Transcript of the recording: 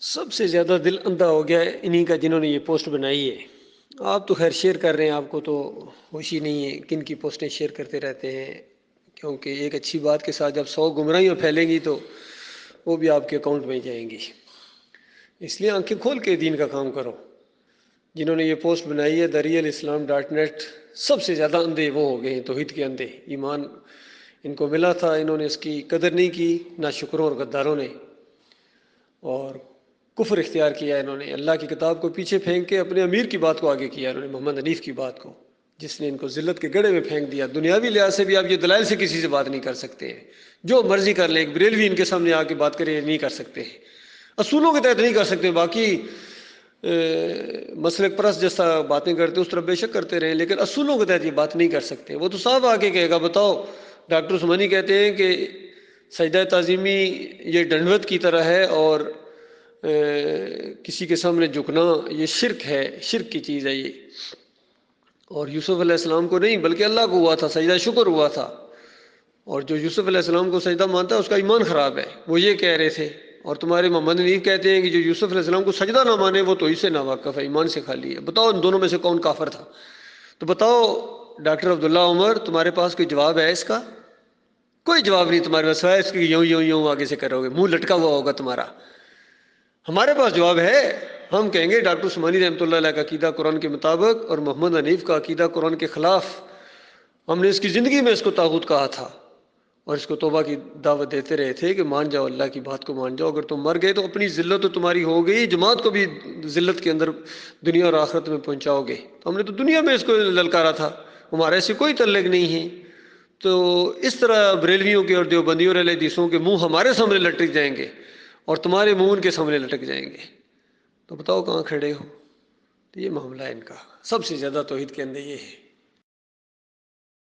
سب سے زیادہ دل اندھا ہو گیا ہے انہی کا جنہوں نے یہ پوسٹ بنائی ہے۔ آپ تو خیر شیئر کر رہے ہیں، آپ کو تو ہوش ہی نہیں ہے کن کی پوسٹیں شیئر کرتے رہتے ہیں، کیونکہ ایک اچھی بات کے ساتھ جب 100 گمراہیاں پھیلیں گی تو وہ بھی آپ کے اکاؤنٹ میں جائیں گی۔ اس لیے آنکھیں کھول کے دین کا کام کرو۔ جنہوں نے یہ پوسٹ بنائی ہے therealislam.net، سب سے زیادہ اندھے وہ ہو گئے ہیں، توحید کے اندھے۔ ایمان ان کو ملا تھا، انہوں نے اس کی قدر نہیں کی، نہ شکروں اور غداروں نے، اور کفر اختیار کیا انہوں نے۔ اللہ کی کتاب کو پیچھے پھینک کے اپنے امیر کی بات کو آگے کیا انہوں نے، محمد حنیف کی بات کو، جس نے ان کو ذلت کے گڑھے میں پھینک دیا۔ دنیاوی لحاظ سے بھی آپ یہ دلائل سے کسی سے بات نہیں کر سکتے ہیں، جو مرضی کر لیں۔ ایک بریلوی ان کے سامنے آ کے بات کرے نہیں کر سکتے ہیں، اصولوں کے تحت نہیں کر سکتے۔ باقی مسلک پرست جیسا باتیں کرتے اس طرح بے شک کرتے رہیں، لیکن اصولوں کے تحت یہ بات نہیں کر سکتے۔ وہ تو صاحب آ کے کہے گا، بتاؤ ڈاکٹر عثمانی کہتے ہیں کہ سجدہ تعظیمی یہ ڈنڈوت کی طرح ہے، اور کسی کے سامنے جھکنا یہ شرک ہے، شرک کی چیز ہے یہ۔ اور یوسف علیہ السلام کو نہیں بلکہ اللہ کو ہوا تھا، سجدہ شکر ہوا تھا، اور جو یوسف علیہ السلام کو سجدہ مانتا ہے اس کا ایمان خراب ہے، وہ یہ کہہ رہے تھے۔ اور تمہارے محمد حنیف کہتے ہیں کہ جو یوسف علیہ السلام کو سجدہ نہ مانے وہ تو اس سے ناواقف ہے، ایمان سے خالی ہے۔ بتاؤ ان دونوں میں سے کون کافر تھا؟ تو بتاؤ ڈاکٹر عبداللہ عمر، تمہارے پاس کوئی جواب ہے اس کا؟ کوئی جواب نہیں تمہارے پاس، سوائے اس کے یوں یوں یوں آگے سے کرو گے، منہ لٹکا ہوا ہوگا تمہارا۔ ہمارے پاس جواب ہے، ہم کہیں گے ڈاکٹر عثمانی رحمۃ اللہ علیہ کا عقیدہ قرآن کے مطابق اور محمد حنیف کا عقیدہ قرآن کے خلاف۔ ہم نے اس کی زندگی میں اس کو طاغوت کہا تھا، اور اس کو توبہ کی دعوت دیتے رہے تھے کہ مان جاؤ، اللہ کی بات کو مان جاؤ۔ اگر تم مر گئے تو اپنی ذلت تو تمہاری ہو گئی، جماعت کو بھی ذلت کے اندر دنیا اور آخرت میں پہنچاؤ گے۔ تو ہم نے تو دنیا میں اس کو للکارا تھا، ہمارے سے کوئی تعلق نہیں ہے۔ تو اس طرح بریلویوں کے اور دیوبندیوں اور اہل حدیثوں کے منہ ہمارے سامنے لٹک جائیں گے اور تمہارے منہ ان کے سامنے لٹک جائیں گے، تو بتاؤ کہاں کھڑے ہو؟ تو یہ معاملہ ہے ان کا، سب سے زیادہ توحید کے اندر یہ ہے۔